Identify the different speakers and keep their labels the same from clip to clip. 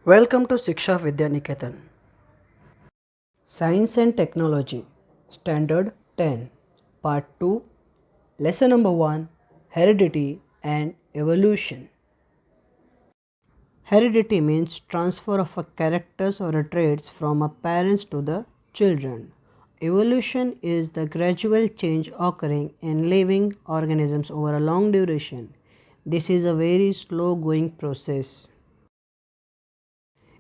Speaker 1: Welcome to Shiksha Vidya Niketan. Science and Technology, Standard 10, Part 2, Lesson number 1, Heredity and Evolution. Heredity means transfer of a characters or a traits from a parents to the children. Evolution is the gradual change occurring in living organisms over a long duration. This is a very slow going process.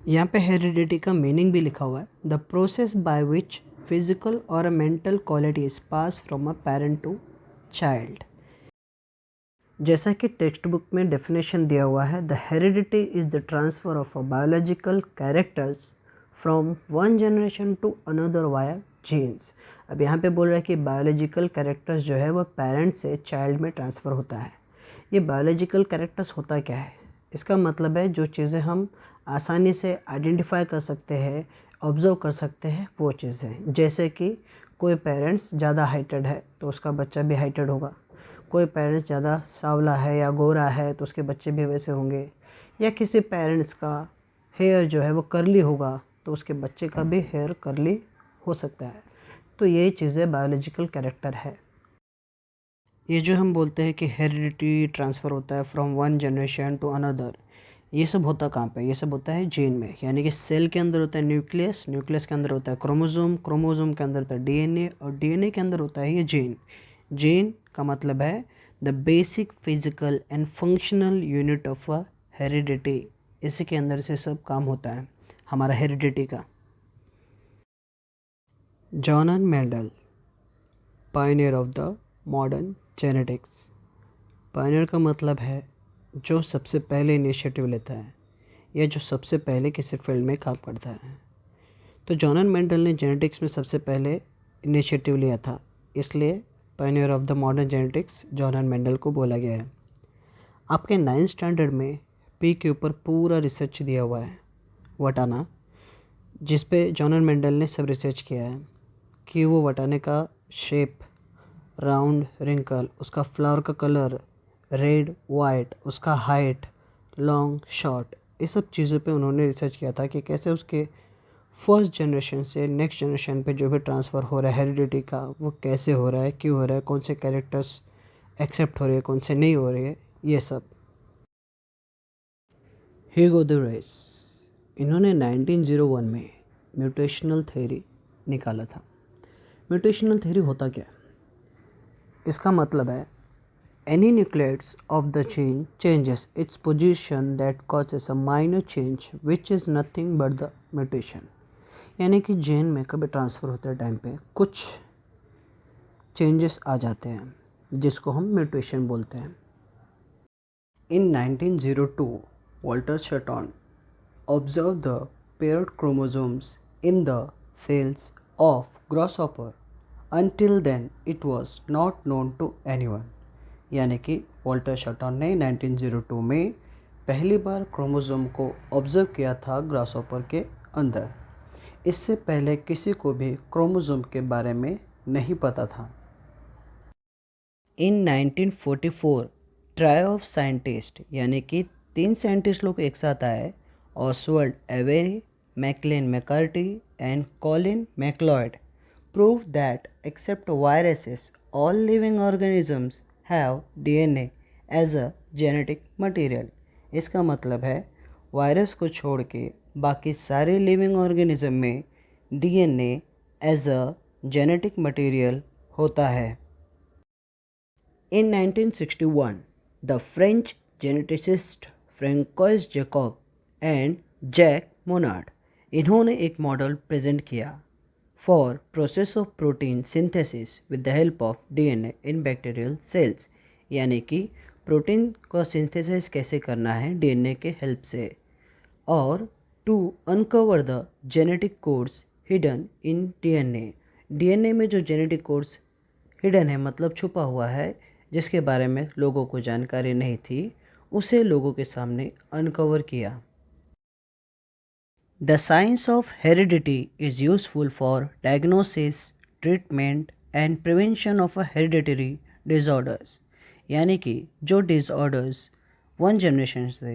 Speaker 1: यहाँ पे heredity का meaning भी लिखा हुआ है, the process by which physical और a mental qualities pass from a parent to child. जैसा कि टेक्स्ट बुक में डेफिनेशन दिया हुआ है, the heredity is the transfer of a biological characters from one generation to another via genes. अब यहाँ पे बोल रहा है कि बायोलॉजिकल कैरेक्टर्स जो है वो पेरेंट से चाइल्ड में ट्रांसफ़र होता है। ये बायोलॉजिकल कैरेक्टर्स होता क्या है? इसका मतलब है जो चीज़ें हम आसानी से आइडेंटिफाई कर सकते हैं, ऑब्ज़र्व कर सकते हैं, वो चीज़ें। जैसे कि कोई पेरेंट्स ज़्यादा हाइटेड है तो उसका बच्चा भी हाइटेड होगा, कोई पेरेंट्स ज़्यादा सांवला है या गोरा है तो उसके बच्चे भी वैसे होंगे, या किसी पेरेंट्स का हेयर जो है वो करली होगा तो उसके बच्चे का भी हेयर करली हो सकता है। तो ये चीज़ें बायोलॉजिकल कैरेक्टर है। ये जो हम बोलते हैं कि हेरिडिटी ट्रांसफ़र होता है from one generation to another, ये सब होता कहाँ पे? ये सब होता है जीन में। यानी कि सेल के अंदर होता है न्यूक्लियस, न्यूक्लियस के अंदर होता है क्रोमोसोम, क्रोमोसोम के अंदर होता है डीएनए, और डीएनए के अंदर होता है ये जीन। जीन का मतलब है the basic physical and functional unit of a heredity. इसी के अंदर से सब काम होता है हमारा हेरिडिटी का। John Mendel, Pioneer of the modern genetics. Pioneer का मतलब है जो सबसे पहले इनिशिएटिव लेता है या जो सबसे पहले किसी फील्ड में काम करता है। तो जॉन मेंडल ने जेनेटिक्स में सबसे पहले इनिशिएटिव लिया था, इसलिए Pioneer of the modern genetics John Mendel को बोला गया है। आपके 9th स्टैंडर्ड में पी के ऊपर पूरा रिसर्च दिया हुआ है, वटाना, जिस पे जॉन मेंडल ने सब रिसर्च किया है कि वो वटाने का शेप, राउंड, रिंकल, उसका फ्लावर का कलर रेड, वाइट, उसका हाइट, लॉन्ग, शॉर्ट, इस सब चीज़ों पे उन्होंने रिसर्च किया था कि कैसे उसके फर्स्ट जनरेशन से नेक्स्ट जनरेशन पे जो भी ट्रांसफ़र हो रहा है हेरिडिटी का, वो कैसे हो रहा है, क्यों हो रहा है, कौन से कैरेक्टर्स एक्सेप्ट हो रहे हैं, कौन से नहीं हो रहे हैं, ये सब। ह्यूगो द रेस, इन्होंने 1901 में म्यूटेशनल थ्योरी निकाला था। म्यूटेशनल थ्योरी होता क्या है? इसका मतलब है any nucleates of the chain changes its position that causes a minor change which is nothing but the mutation। यानी कि जीन में कभी ट्रांसफ़र होते हैं टाइम पे कुछ चेंजेस आ जाते हैं जिसको हम म्यूटेशन बोलते हैं। In 1902 Walter Sutton observe the paired chromosomes in the cells of grasshopper. until then it was not known to anyone। यानी कि वॉल्टर शटॉन ने 1902 में पहली बार क्रोमोसोम को ऑब्जर्व किया था ग्रासहॉपर के अंदर। इससे पहले किसी को भी क्रोमोसोम के बारे में नहीं पता था। इन 1944 ट्राई ऑफ साइंटिस्ट, यानी कि 3 साइंटिस्ट लोग एक साथ आए, Oswald Avery, Maclyn McCarty and Colin MacLeod, proved that except viruses all living organisms have DNA as a genetic material। इसका मतलब है वायरस को छोड़ के बाकी सारे लिविंग ऑर्गेनिज्म में DNA as a genetic material होता है। In 1961 the French geneticist Francois Jacob and Jacques Monod, इन्होंने एक मॉडल प्रेजेंट किया for process of protein synthesis with the help of DNA in bacterial cells। यानी कि protein का synthesis कैसे करना है डीएनए के हेल्प से, और to uncover the genetic codes hidden in DNA. DNA में जो जेनेटिक कोड्स हिडन है मतलब छुपा हुआ है, जिसके बारे में लोगों को जानकारी नहीं थी, उसे लोगों के सामने अनकवर किया। The science of heredity is useful for diagnosis, treatment and prevention of hereditary disorders। यानी कि जो डिसऑर्डर्स वन जनरेशन से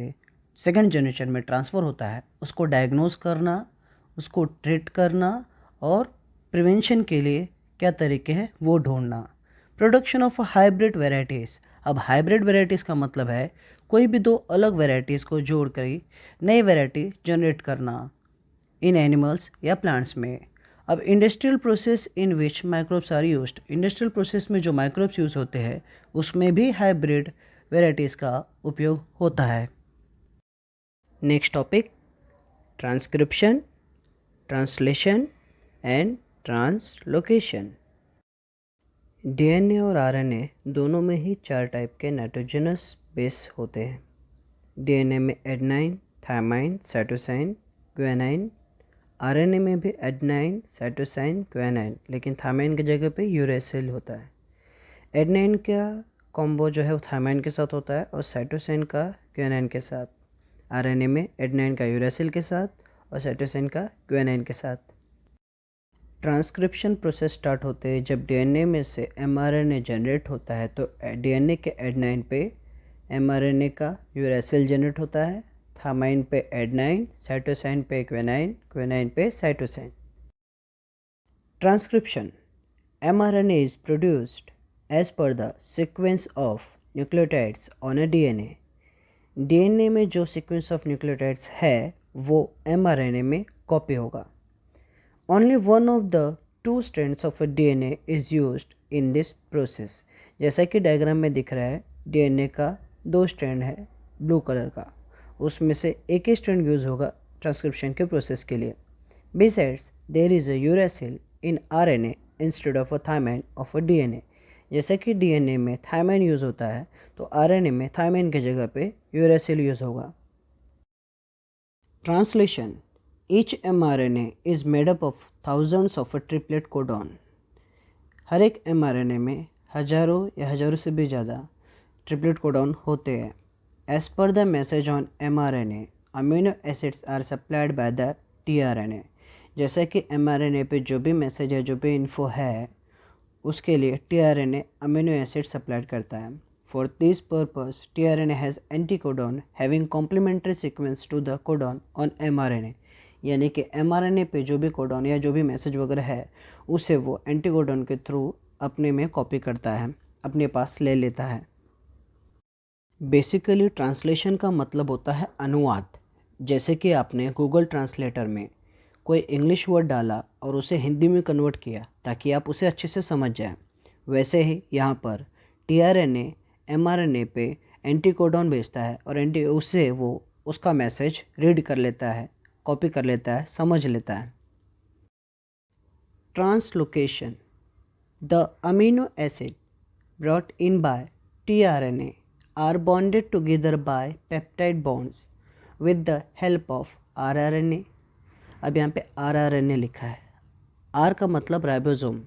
Speaker 1: सेकंड जनरेशन में ट्रांसफ़र होता है उसको डायग्नोस करना, उसको ट्रीट करना और प्रिवेंशन के लिए क्या तरीके हैं वो ढूंढना। Production of hybrid varieties. अब हाइब्रिड वेराइटीज़ का मतलब है कोई भी दो अलग वेराइटीज़ को जोड़ कर ही नई वेराइटी जनरेट करना इन एनिमल्स या प्लांट्स में। अब industrial process in which microbes are used. Industrial process में जो माइक्रोब्स यूज़ होते हैं उसमें भी हाइब्रिड वेराइटीज़ का उपयोग होता है। Next topic, transcription, translation and translocation. DNA और आरएनए दोनों में ही 4 टाइप के नाइट्रोजनस बेस होते हैं। डीएनए में adenine, thymine, cytosine, guanine. RNA में भी एडेनाइन, साइटोसाइन, ग्वानिन, लेकिन थायमाइन की जगह पे यूरेसिल होता है। एडेनाइन का कॉम्बो जो है वो थायमाइन के साथ होता है और साइटोसाइन का ग्वानिन के साथ। आरएनए में एडेनाइन का यूरेसिल के साथ और साइटोसाइन का ग्वानिन के साथ। ट्रांसक्रिप्शन प्रोसेस स्टार्ट होते हैं जब डीएनए में से एमआरएनए जनरेट होता है तो डीएनए के एडेनाइन पे एमआरएनए का यूरेसिल जनरेट होता है, थामाइन पे एडेनाइन, साइटोसाइन पे ग्वानिन, ग्वानिन पे cytosine. Transcription, mRNA is produced as per the sequence of nucleotides on a DNA। DNA में जो sequence of nucleotides है वो mRNA में कॉपी होगा। Only one of the two strands of a DNA is used in this process। जैसा कि diagram में दिख रहा है DNA का 2 स्ट्रैंड है ब्लू कलर का, उसमें से एक ही स्ट्रैंड यूज़ होगा ट्रांसक्रिप्शन के प्रोसेस के लिए। Besides, there is a uracil in RNA instead of a thymine of a DNA. जैसे कि डीएनए में थायमाइन यूज़ होता है तो आरएनए में थायमाइन की जगह पे यूरेसिल यूज़ होगा। Translation, each mRNA is made up of thousands of a triplet codon. हर एक एमआरएनए में हज़ारों या हज़ारों से भी ज़्यादा ट्रिपलेट कोडॉन होते हैं। As per the message on mRNA, amino acids are supplied by the tRNA. जैसा कि एमआरएनए पे जो भी मैसेज है, जो भी इन्फो है, उसके लिए टीआरएनए अमीनो एसिड सप्लाई करता है। For this purpose tRNA has anticodon having complementary sequence to the codon on mRNA. यानी कि एमआरएनए पे जो भी कोडॉन या जो भी मैसेज वगैरह है उसे वो एंटीकोडॉन के थ्रू अपने में कॉपी करता है, अपने पास ले लेता है। बेसिकली ट्रांसलेशन का मतलब होता है अनुवाद। जैसे कि आपने गूगल ट्रांसलेटर में कोई इंग्लिश वर्ड डाला और उसे हिंदी में कन्वर्ट किया ताकि आप उसे अच्छे से समझ जाएं, वैसे ही यहाँ पर टीआरएनए एमआरएनए पे एंटीकोडॉन भेजता है और उससे वो उसका मैसेज रीड कर लेता है, कॉपी कर लेता है, समझ लेता है। Translocation, the amino acid brought in by tRNA are bonded together by peptide bonds with the help of rRNA. अब यहाँ पे आरआरएनए लिखा है। आर का मतलब राइबोसोम।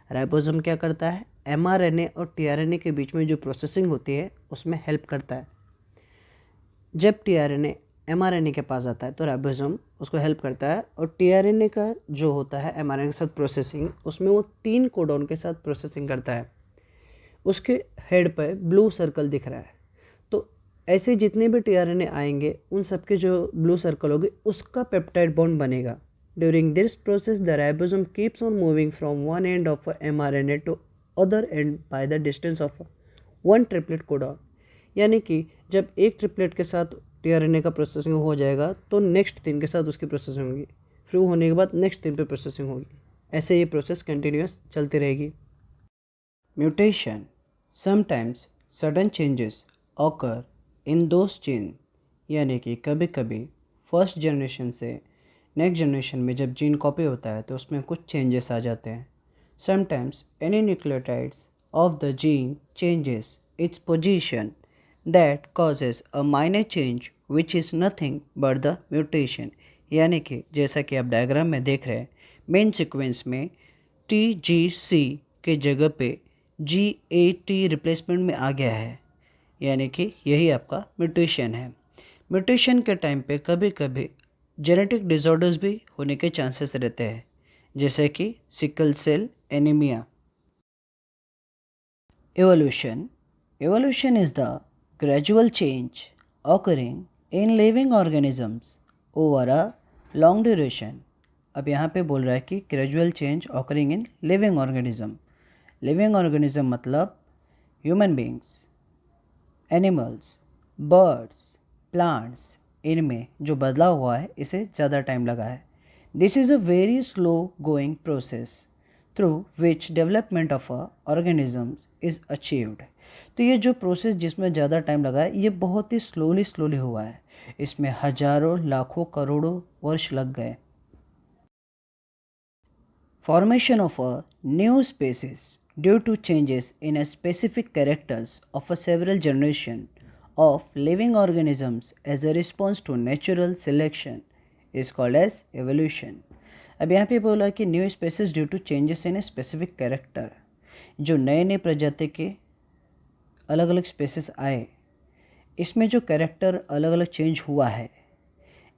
Speaker 1: राइबोसोम क्या करता है, एमआरएनए और टीआरएनए के बीच में जो प्रोसेसिंग होती है उसमें हेल्प करता है। जब टीआरएनए एमआरएनए के पास आता है तो राइबोसोम उसको हेल्प करता है और टीआरएनए का जो होता है एमआरएनए के साथ प्रोसेसिंग, उसमें वो 3 कोडॉन के साथ प्रोसेसिंग करता है। उसके हेड पर ब्लू सर्कल दिख रहा है, तो ऐसे जितने भी टीआरएनए आएंगे उन सब के जो ब्लू सर्कल होगी उसका पेप्टाइड बॉन्ड बनेगा। During this process the ribosome keeps on moving from one end of mRNA to other end by the distance of 1 triplet codon. यानी कि जब एक ट्रिपलेट के साथ टीआरएनए का प्रोसेसिंग हो जाएगा तो नेक्स्ट 3 के साथ उसकी प्रोसेसिंग होगी, फिर होने के बाद नेक्स्ट 3 पे प्रोसेसिंग होगी। ऐसे ये प्रोसेस कंटिन्यूस चलती रहेगी। Mutation, sometimes sudden changes occur in those gene. यानी कि कभी कभी फर्स्ट जनरेशन से नेक्स्ट जनरेशन में जब जीन कॉपी होता है तो उसमें कुछ चेंजेस आ जाते हैं। Sometimes any nucleotides of the gene changes its position that causes a minor change which is nothing but the mutation. यानी कि जैसा कि आप डायग्राम में देख रहे हैं, मेन सीक्वेंस में TGC के जगह पे GAT रिप्लेसमेंट में आ गया है, यानी कि यही आपका म्यूटेशन है। म्यूटेशन के टाइम पे कभी कभी जेनेटिक डिसऑर्डर्स भी होने के चांसेस रहते हैं, जैसे कि sickle cell anaemia. Evolution, evolution is the gradual change occurring
Speaker 2: in living organisms over a long duration. अब यहाँ पे बोल रहा है कि gradual change occurring in living organism. Living organism मतलब human beings, animals, birds, plants, इनमें जो बदलाव हुआ है इसे ज़्यादा टाइम लगा है। This is a very slow going process through which development of a organisms is achieved. तो ये जो प्रोसेस जिसमें ज़्यादा टाइम लगा है ये बहुत ही स्लोली हुआ है। इसमें हजारों लाखों करोड़ों वर्ष लग गए। Formation of a new species due to changes in a specific characters of a several generation of living organisms as a response to natural selection is called as evolution. अब यहाँ पे बोला कि new species due to changes in a specific character, जो नए नए प्रजाति के अलग अलग स्पेसीज आए, इसमें जो कैरेक्टर अलग अलग चेंज हुआ है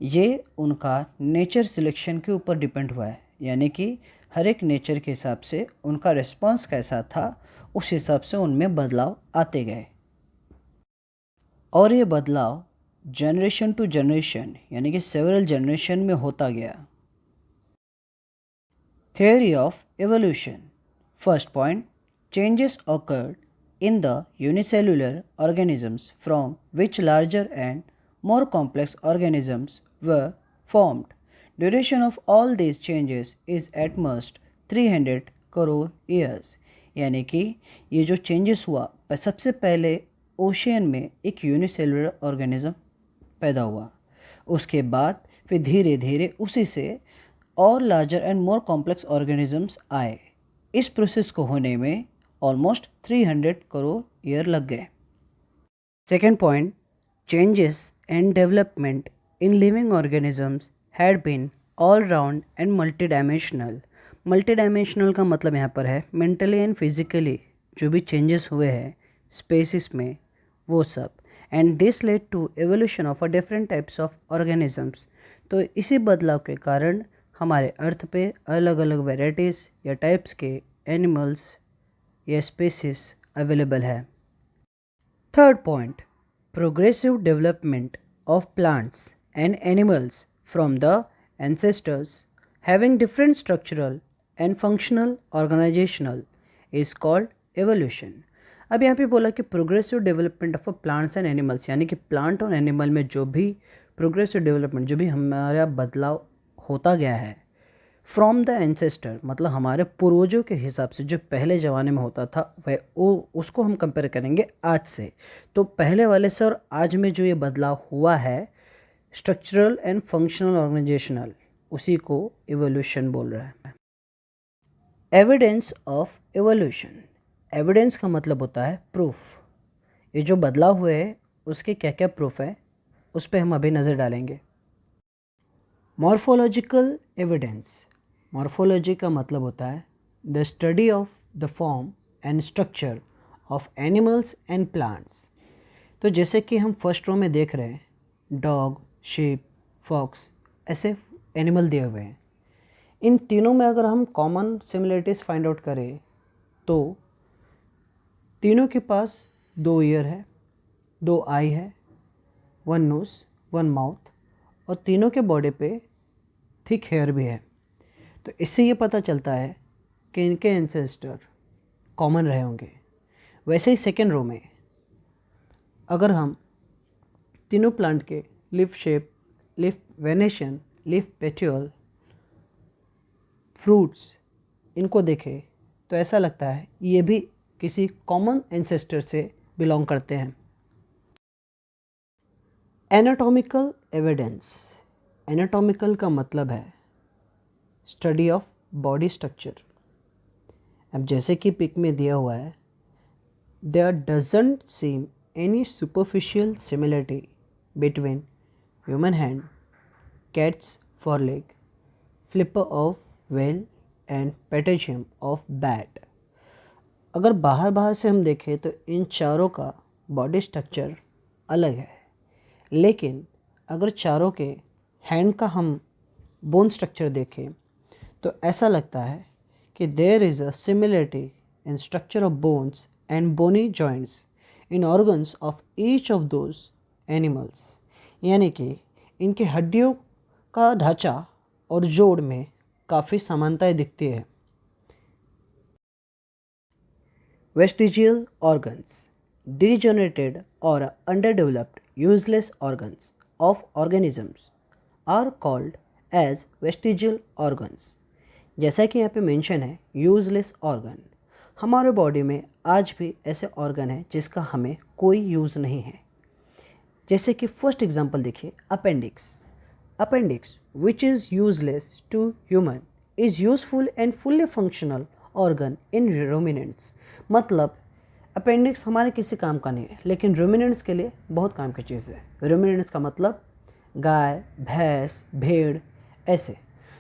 Speaker 2: ये उनका नेचर सिलेक्शन के ऊपर डिपेंड हुआ है। यानी कि हर एक नेचर के हिसाब से उनका रिस्पॉन्स कैसा था उस हिसाब से उनमें बदलाव आते गए और ये बदलाव जनरेशन टू जनरेशन यानी कि सेवरल जनरेशन में होता गया। Theory of evolution. First point, changes occurred in the unicellular organisms from which larger and more complex organisms were formed. Duration of all these changes is at most 300 crore years। यानी कि ये जो changes हुआ सबसे पहले ओशियन में एक unicellular organism पैदा हुआ, उसके बाद फिर धीरे धीरे उसी से और larger and more complex organisms आए। इस प्रोसेस को होने में ऑलमोस्ट 300 करोड़ ईयर लग गए। Second point, changes and development in living organisms had been all round and multidimensional। Multidimensional का मतलब यहाँ पर है मेंटली एंड फिजिकली जो भी चेंजेस हुए हैं स्पेसिस में वो सब, and this led to evolution of a different types of organisms. तो इसी बदलाव के कारण हमारे अर्थ पे अलग अलग वेराइटीज़ या टाइप्स के एनिमल्स या स्पेसिस अवेलेबल है। Third point, progressive development of plants and animals from the ancestors having different structural and functional organizational is called evolution। अब यहाँ पे बोला कि progressive development of plants and animals, यानी कि प्लांट और एनिमल में जो भी प्रोग्रेसिव डेवलपमेंट जो भी हमारा बदलाव होता गया है फ्रॉम द एंसेस्टर मतलब हमारे पूर्वजों के हिसाब से जो पहले ज़माने में होता था वह उसको हम कंपेयर करेंगे आज से। तो पहले वाले से और आज में जो ये बदलाव हुआ है स्ट्रक्चरल एंड फंक्शनल ऑर्गेनाइजेशनल, उसी को एवोल्यूशन बोल रहा है। Evidence of evolution. एविडेंस का मतलब होता है प्रूफ। ये जो बदलाव हुए हैं उसके क्या क्या प्रूफ है उस पर हम अभी नज़र डालेंगे। Morphological evidence. मॉर्फोलॉजी का मतलब होता है the study of the form and structure of animals and plants. तो जैसे कि हम फर्स्ट रो में देख रहे हैं डॉग, शीप, फॉक्स ऐसे एनिमल दिए हुए हैं। इन तीनों में अगर हम कॉमन सिमिलरिटीज़ फाइंड आउट करें तो तीनों के पास 2 ईयर है, 2 आई है, 1 नोज़, 1 माउथ और तीनों के बॉडी पे थिक हेयर भी है। तो इससे ये पता चलता है कि इनके एंसेस्टर कॉमन रहे होंगे। वैसे ही सेकेंड रो में अगर हम तीनों प्लांट के leaf shape, leaf venation, leaf petiole, fruits इनको देखें तो ऐसा लगता है ये भी किसी कॉमन एंसेस्टर से बिलोंग करते हैं। Anatomical evidence. एनाटॉमिकल का मतलब है स्टडी ऑफ बॉडी स्ट्रक्चर। अब जैसे कि पिक में दिया हुआ है there doesn't seem any superficial similarity between human hand, cat's foreleg, flipper of whale and patagium of bat. अगर बाहर से हम देखें तो इन चारों का बॉडी स्ट्रक्चर अलग है, लेकिन अगर चारों के हैंड का हम बोन स्ट्रक्चर देखें तो ऐसा लगता है कि there is a similarity in structure of bones and bony joints in organs of each of those animals.
Speaker 1: यानी कि इनकी हड्डियों का ढांचा और जोड़ में काफ़ी समानताएं दिखती है। Vestigial organs, degenerated or underdeveloped useless organs of organisms are called as vestigial organs। जैसा कि यहाँ पे मेंशन है यूजलेस ऑर्गन, हमारे बॉडी में आज भी ऐसे ऑर्गन है जिसका हमें कोई यूज़ नहीं है। जैसे कि फर्स्ट एग्जांपल देखिए, appendix which is useless to human is useful and fully functional organ in ruminants. मतलब अपेंडिक्स हमारे किसी काम का नहीं है, लेकिन रूमिनेंट्स के लिए बहुत काम की चीज़ है। रूमिनेंट्स का मतलब गाय, भैंस, भेड़ ऐसे।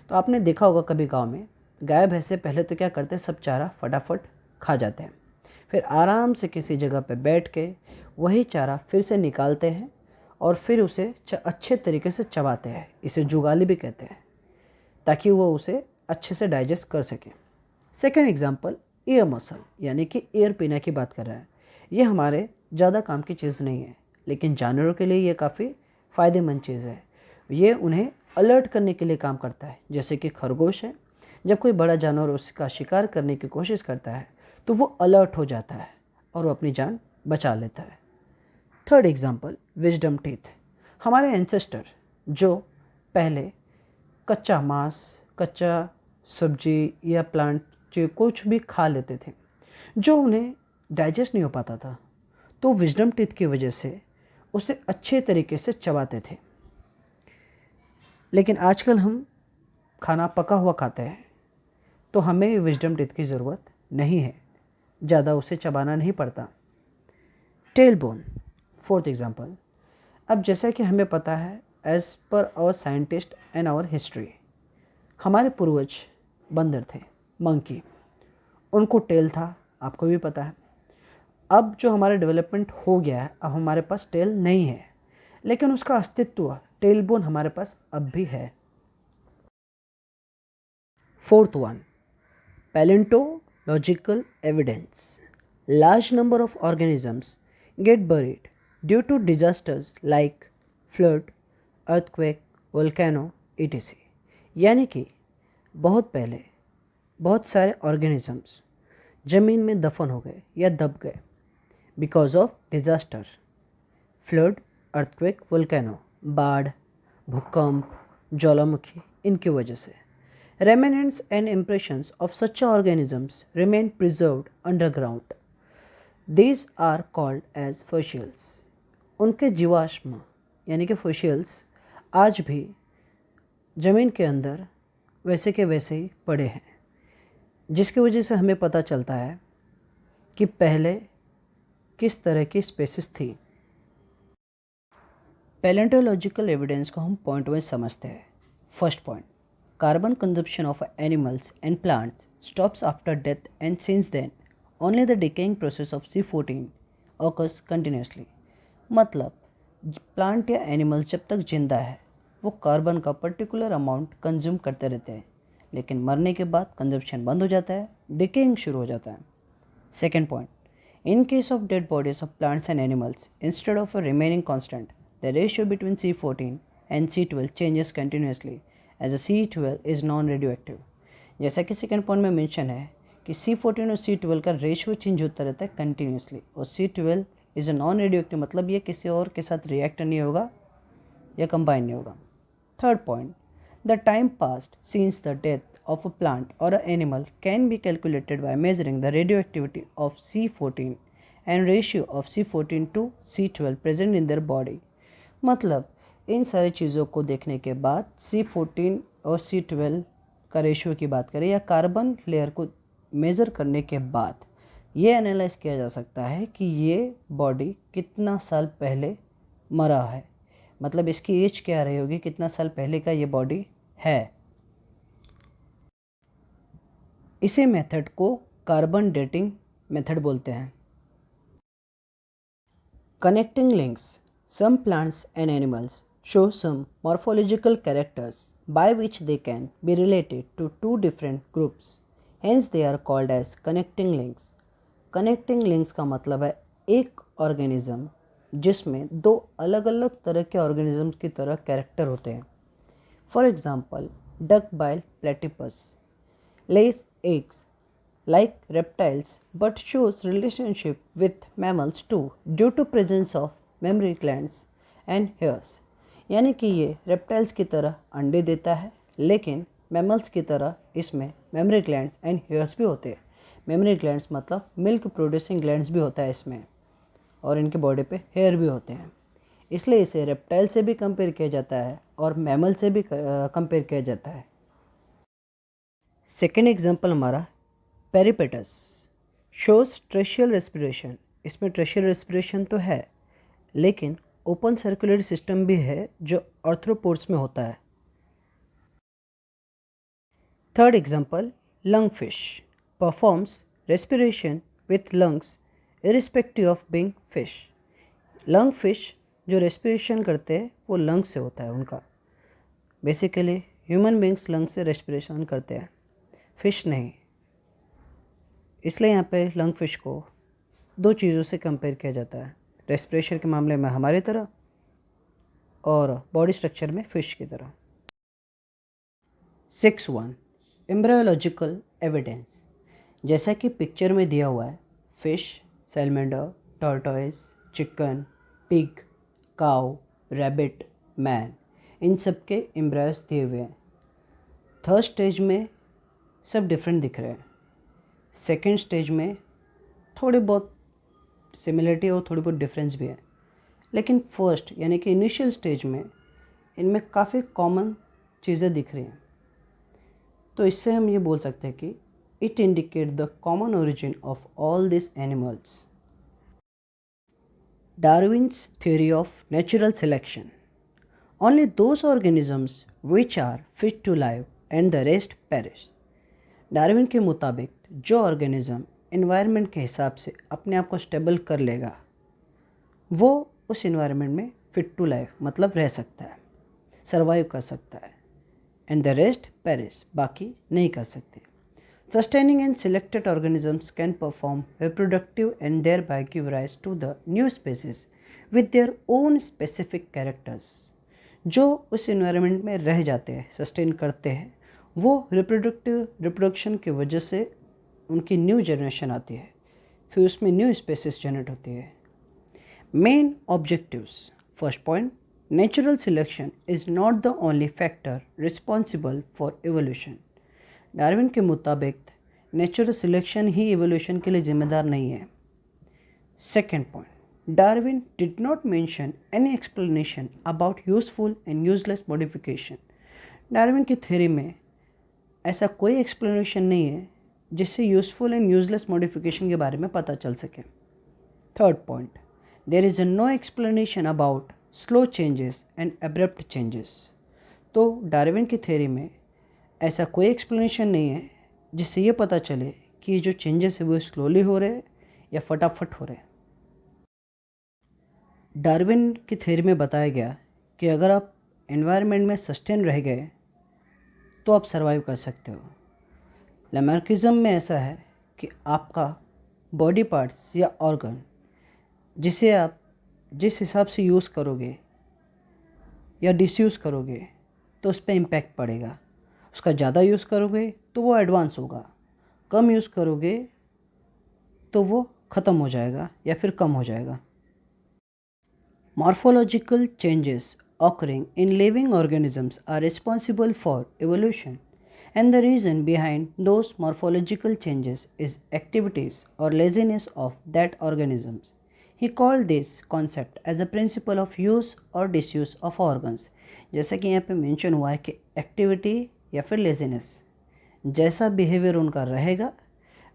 Speaker 1: तो आपने देखा होगा कभी गांव में गाय भैंसे पहले तो क्या करते हैं, सब चारा फटाफट खा जाते हैं, फिर आराम से किसी जगह पे बैठ के वही चारा फिर से निकालते हैं और फिर उसे अच्छे तरीके से चबाते हैं। इसे जुगाली भी कहते हैं, ताकि वो उसे अच्छे से डाइजेस्ट कर सकें। सेकेंड एग्जाम्पल, एयर मसल, यानी कि एयर पीना की बात कर रहा है। ये हमारे ज़्यादा काम की चीज़ नहीं है, लेकिन जानवरों के लिए ये काफ़ी फ़ायदेमंद चीज़ है। ये उन्हें अलर्ट करने के लिए काम करता है। जैसे कि खरगोश है, जब कोई बड़ा जानवर उसका शिकार करने की कोशिश करता है तो वो अलर्ट हो जाता है और वो अपनी जान बचा लेता है। Third example, wisdom teeth. हमारे एंसेस्टर जो पहले कच्चा मांस, कच्चा सब्जी या प्लांट जो कुछ भी खा लेते थे, जो उन्हें डाइजेस्ट नहीं हो पाता था, तो विजडम टीथ की वजह से उसे अच्छे तरीके से चबाते थे। लेकिन आजकल हम खाना पका हुआ खाते हैं, तो हमें विजडम टीथ की ज़रूरत नहीं है, ज़्यादा उसे चबाना नहीं पड़ता। Tail bone, fourth example. अब जैसा कि हमें पता है, as per our scientist and our history, हमारे पूर्वज बंदर थे, मंकी, उनको टेल था, आपको भी पता है। अब जो हमारा डेवलपमेंट हो गया है, अब हमारे पास टेल नहीं है, लेकिन उसका अस्तित्व, टेल बोन हमारे पास अब भी है। Fourth one, palaeontological evidence. Large number of organisms get buried due to disasters like flood, earthquake, volcano etc। यानी कि बहुत पहले बहुत सारे ऑर्गेनिजम्स ज़मीन में दफन हो गए या दब गए because of disaster, flood, earthquake, volcano, बाढ़, भूकंप, ज्वालामुखी, इनकी वजह से। Remnants and impressions of such organisms remain preserved underground. These are called as fossils. उनके जीवाश्म यानी कि फॉसिल्स आज भी ज़मीन के अंदर वैसे के वैसे ही पड़े हैं, जिसकी वजह से हमें पता चलता है कि पहले किस तरह की स्पेसिस थी। पैलेंटोलॉजिकल एविडेंस को हम पॉइंट वाइज समझते हैं। First point, carbon consumption of animals and plants stops after death and since then only the decaying process of C14 occurs continuously. मतलब प्लांट या एनिमल्स जब तक जिंदा है वो कार्बन का पर्टिकुलर अमाउंट कंज्यूम करते रहते हैं, लेकिन मरने के बाद कंजप्शन बंद हो जाता है, डिकेइंग शुरू हो जाता है। Second point, in case of dead bodies of plants and animals instead of remaining constant, the ratio between C14 and C12 changes continuously as a C12 is non radioactive. जैसा कि second point में mention है कि C14 और C12 का ratio change होता रहता है कंटिन्यूसली, और C12 is a non radio active, मतलब ये किसी और के साथ रिएक्ट नहीं होगा या कंबाइन नहीं होगा। Third point, the time passed since the death of a plant or an animal can be calculated by measuring the radioactivity of C14 and ratio of C14 to C12 present in their body। मतलब इन सारी चीज़ों को देखने के बाद C14 और C12 का ratio की बात करें या कार्बन लेयर को मेज़र करने के बाद ये एनालाइज किया जा सकता है कि ये बॉडी कितना साल पहले मरा है, मतलब इसकी एज क्या रही होगी, कितना साल पहले का ये बॉडी है। इसी मेथड को कार्बन डेटिंग मेथड बोलते हैं। Connecting links, some plants and animals show some morphological characters by which they can be related to to different groups, hence they are called as connecting links. Connecting links का मतलब है एक organism जिसमें दो अलग अलग तरह के ऑर्गेनिजम्स की तरह कैरेक्टर होते हैं। For example, duck bile platypus lays eggs like reptiles but shows relationship with mammals too due to presence of mammary glands and hairs। यानी कि ये रेप्टाइल्स की तरह अंडे देता है, लेकिन मैमल्स की तरह इसमें मेमरी ग्लैंड्स एंड हेयर्स भी होते हैं। मेमरी ग्लैंड्स मतलब मिल्क प्रोड्यूसिंग ग्लैंड्स भी होता है इसमें, और इनके बॉडी पे हेयर भी होते हैं। इसलिए इसे रेप्टाइल से भी कंपेयर किया जाता है और मैमल से भी कंपेयर किया जाता है। सेकेंड एग्जाम्पल हमारा पेरिपेटस शोज ट्रेशियल रेस्पिरेशन। इसमें ट्रेशियल रेस्पिरेशन तो है, लेकिन ओपन सर्कुलेटरी सिस्टम भी है जो आर्थ्रोपोड्स में होता है। Third example, lung fish performs respiration with lungs irrespective of being fish. Lung fish जो रेस्पिरेशन करते हैं वो लंग्स से होता है उनका। बेसिकली ह्यूमन बींग्स लंग से रेस्पिरेशन करते हैं, फिश नहीं। इसलिए यहाँ पे लंग फिश को दो चीज़ों से कंपेयर किया जाता है, रेस्पिरेशन के मामले में हमारी तरह और बॉडी स्ट्रक्चर में फिश की तरह। 6.1 एम्ब्रायोलॉजिकल एविडेंस। जैसा कि पिक्चर में दिया हुआ है, fish, salamander, tortoise, chicken, pig, काऊ, रैबिट, मैन, इन सब के एम्ब्रायोस दिए हुए हैं। थर्ड स्टेज में सब डिफरेंट दिख रहे हैं, सेकेंड स्टेज में थोड़ी बहुत सिमिलरिटी और थोड़ी बहुत डिफरेंस भी है, लेकिन फर्स्ट यानी कि इनिशियल स्टेज में इनमें काफ़ी कॉमन चीज़ें दिख रही हैं। तो इससे हम ये बोल सकते हैं कि it indicate the common origin of all this animals. Darwin's theory of natural selection. Only those organisms which are fit to live and the rest perish. Darwin के मुताबिक जो ऑर्गेनिज्म इन्वायरमेंट के हिसाब से अपने आप को स्टेबल कर लेगा वो उस इन्वायरमेंट में फिट टू लाइफ मतलब रह सकता है, सर्वाइव कर सकता है, एंड द रेस्ट पेरिश, बाकी नहीं कर सकते। Sustaining and selected organisms can perform reproductive and thereby give rise to the new species with their own specific characters. जो उस इन्वायरमेंट में रह जाते हैं, सस्टेन करते हैं, वो रिप्रोडक्शन की वजह से उनकी न्यू जनरेशन आती है, फिर उसमें न्यू स्पेसीज जनरेट होती है। Main objectives. First point, natural selection is not the only factor responsible for evolution. Darwin के मुताबिक नेचुरल सिलेक्शन ही एवोल्यूशन के लिए जिम्मेदार नहीं है। Second point, Darwin did not mention any explanation about useful and useless modification. Darwin की थ्योरी में ऐसा कोई एक्सप्लेनेशन नहीं है जिससे यूज़फुल एंड यूजलेस मॉडिफिकेशन के बारे में पता चल सके। Third point, there is no explanation about slow changes and abrupt changes. तो डार्विन की थ्योरी में ऐसा कोई एक्सप्लेनेशन नहीं है जिससे ये पता चले कि ये जो चेंजेस है वो स्लोली हो रहे हैं या फटाफट हो रहे हैं। डार्विन की थ्योरी में बताया गया कि अगर आप एनवायरनमेंट में सस्टेन रह गए तो आप सर्वाइव कर सकते हो। लैमार्किज्म में ऐसा है कि आपका बॉडी पार्ट्स या ऑर्गन जिसे आप जिस हिसाब से यूज़ करोगे या डिसयूज़ करोगे तो उस पर इम्पैक्ट पड़ेगा। उसका ज़्यादा यूज़ करोगे तो वो एडवांस होगा, कम यूज़ करोगे तो वो ख़त्म हो जाएगा या फिर कम हो जाएगा। Morphological changes occurring in living organisms are responsible for evolution, and the reason behind those morphological changes is activities or laziness of that organisms. He called this concept as a principle of use or disuse of organs। जैसा कि यहाँ पे mention हुआ है कि activity या फिर laziness, जैसा बिहेवियर उनका रहेगा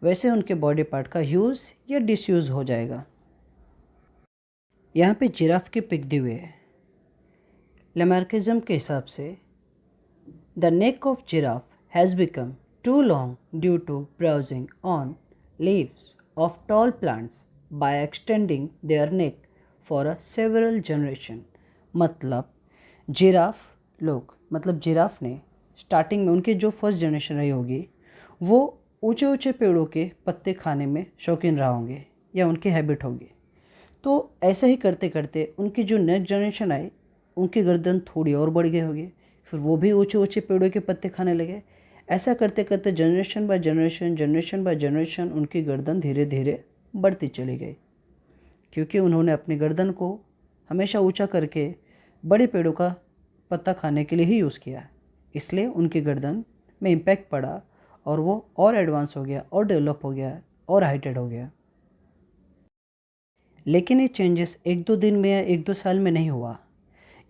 Speaker 1: वैसे उनके बॉडी पार्ट का यूज़ या डिसयूज़ हो जाएगा। यहाँ पे जिराफ की पिक दी हुई है। लैमार्किज्म के हिसाब से the neck of giraffe has become too long due to browsing on leaves of tall plants by extending their neck for a several generation. मतलब जिराफ ने स्टार्टिंग में उनकी जो फर्स्ट जनरेशन रही होगी वो ऊंचे ऊंचे पेड़ों के पत्ते खाने में शौकीन रहा होंगे या उनकी हैबिट होगी।
Speaker 2: तो ऐसा ही करते करते उनकी जो नेक्स्ट जनरेशन आई, उनकी गर्दन थोड़ी और बढ़ गई होगी, फिर वो भी ऊंचे ऊंचे पेड़ों के पत्ते खाने लगे। ऐसा करते करते जनरेशन बाय जनरेशन उनकी गर्दन धीरे धीरे बढ़ती चली गई, क्योंकि उन्होंने अपनी गर्दन को हमेशा ऊंचा करके बड़े पेड़ों का पत्ता खाने के लिए ही यूज़ किया। इसलिए उनकी गर्दन में इम्पैक्ट पड़ा और वो और एडवांस हो गया और डेवलप हो गया और हाइटेड हो गया। लेकिन ये चेंजेस एक दो दिन में या एक दो साल में नहीं हुआ,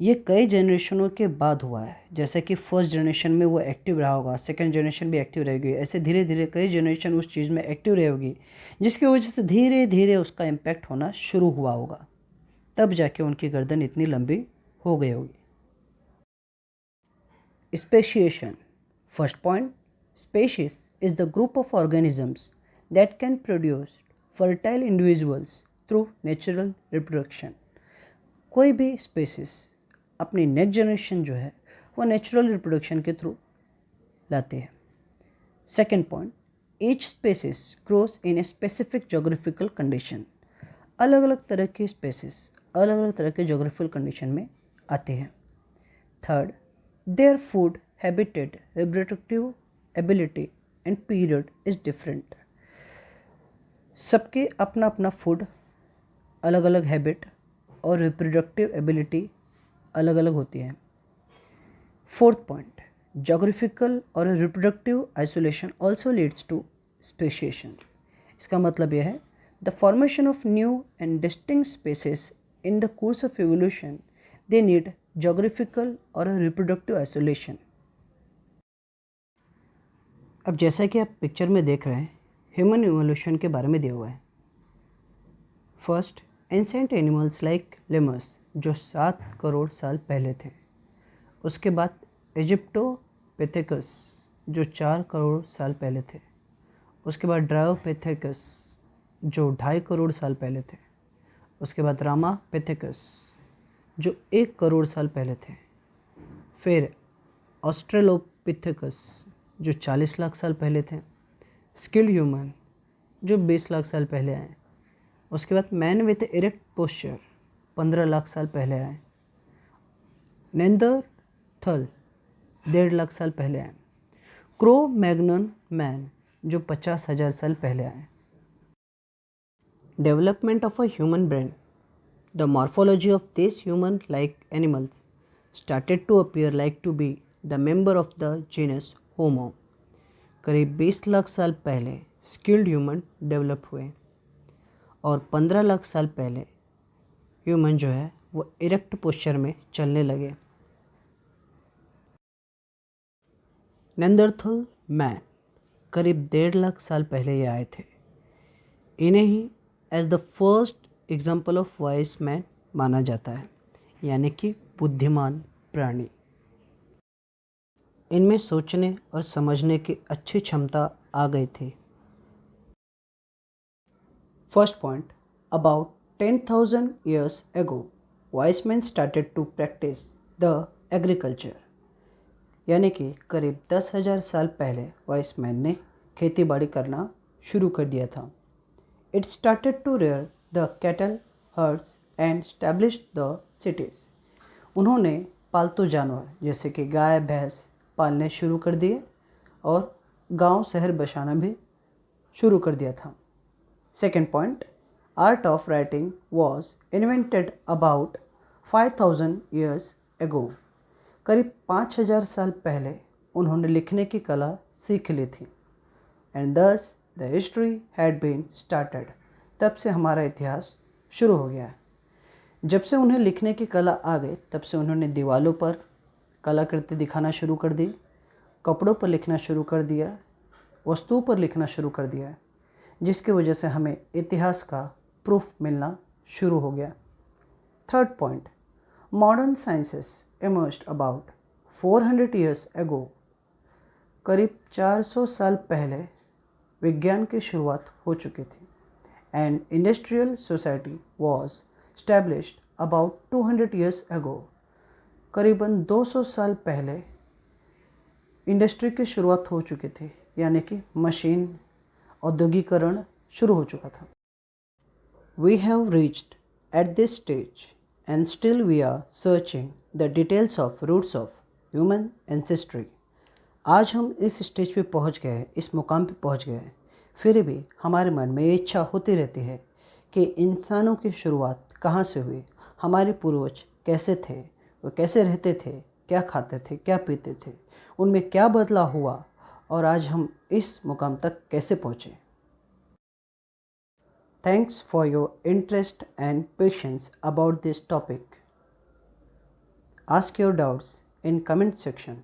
Speaker 2: ये कई जनरेशनों के बाद हुआ है। जैसे कि फर्स्ट जनरेशन में वो एक्टिव रहा होगा, सेकंड जनरेशन भी एक्टिव रहेगी, ऐसे धीरे धीरे कई जनरेशन उस चीज़ में एक्टिव रही होगी, जिसकी वजह से धीरे धीरे उसका इम्पैक्ट होना शुरू हुआ होगा, तब जाके उनकी गर्दन इतनी लंबी हो गई होगी। Speciation. First point, species is the group of organisms that can produce fertile individuals through natural reproduction. कोई भी स्पेसिस अपनी नेक्स्ट जनरेशन जो है वो नेचुरल रिप्रोडक्शन के थ्रू लाते हैं। Second point, each species grows in a specific geographical condition. अलग अलग तरह के स्पेसिस अलग अलग तरह के जोग्राफिकल कंडीशन में आते हैं। Third, their food habitat, reproductive ability and period is different. सबके अपना अपना फूड, अलग अलग हैबिट और रिप्रोडक्टिव एबिलिटी अलग अलग होती है। फोर्थ पॉइंट, जोग्राफिकल और reproductive isolation also leads to speciation. इसका मतलब यह है the formation of new and distinct species in the course of evolution they need geographical और रिप्रोडक्टिव आइसोलेशन। अब जैसा कि आप पिक्चर में देख रहे हैं, ह्यूमन इवोल्यूशन के बारे में दिया हुआ है। First, ancient animals like lemons जो 7 करोड़ साल पहले थे। उसके बाद इजिप्टोपिथेकस जो 4 करोड़ साल पहले थे। उसके बाद ड्रायोपिथेकस जो 2.5 करोड़ साल पहले थे। उसके बाद रामापिथेकस जो 1 करोड़ साल पहले थे। फिर ऑस्ट्रेलोपिथेकस जो 40 लाख साल पहले थे। स्किल्ड ह्यूमन जो 20 लाख साल पहले आए। उसके बाद man with erect posture 15 lakh साल पहले आए। नेंदरथल 1.5 लाख साल पहले आए। क्रो मैग्नन मैन जो 50,000 साल पहले आए। Development of a human brain. The morphology of these human-like animals started to appear like to be the member of the genus Homo. करीब 20 लाख साल पहले स्किल्ड ह्यूमन डेवलप हुए और 15 लाख साल पहले ह्यूमन जो है वो इरेक्ट पोस्चर में चलने लगे। नेंदरथल मैन करीब 1.5 लाख साल पहले ये आए थे। इन्हें ही as the first example of wise man माना जाता है, यानी कि बुद्धिमान प्राणी। इनमें सोचने और समझने की अच्छी क्षमता आ गई थी। First point, about 10,000 years ago, wise men started to practice the agriculture. यानी कि करीब 10,000 साल पहले वाइस मैन ने खेती बाड़ी करना शुरू कर दिया था। It started to rear the cattle herds and established the cities. उन्होंने पालतू जानवर जैसे कि गाय भैंस पालने शुरू कर दिए और गांव शहर बसाना भी शुरू कर दिया था। Second point, art of writing was invented about 5,000 years ago. करीब 5,000 साल पहले उन्होंने लिखने की कला सीख ली थी। And thus the history had been started. तब से हमारा इतिहास शुरू हो गया है। जब से उन्हें लिखने की कला आ गई तब से उन्होंने दीवालों पर कलाकृति दिखाना शुरू कर दी, कपड़ों पर लिखना शुरू कर दिया, वस्तुओं पर लिखना शुरू कर दिया, जिसकी वजह से हमें इतिहास का प्रूफ मिलना शुरू हो गया। Third point, modern sciences emerged about 400 years ago. करीब 400 साल पहले विज्ञान की शुरुआत हो चुकी थी। And industrial society was established about 200 years ago. करीबन 200 साल पहले इंडस्ट्री की शुरुआत हो चुकी थी, यानी कि मशीन औद्योगिकरण शुरू हो चुका था। We have reached
Speaker 1: at this stage, and still we are searching the details of roots of human ancestry. आज हम इस स्टेज पे पहुंच गए हैं, इस मुकाम पे पहुंच गए हैं, फिर भी हमारे मन में ये इच्छा होती रहती है कि इंसानों की शुरुआत कहाँ से हुई, हमारे पूर्वज कैसे थे, वो कैसे रहते थे, क्या खाते थे, क्या पीते थे, उनमें क्या बदलाव हुआ और आज हम इस मुकाम तक कैसे पहुँचे. Thanks for your interest and patience about this topic. Ask your doubts in comment section.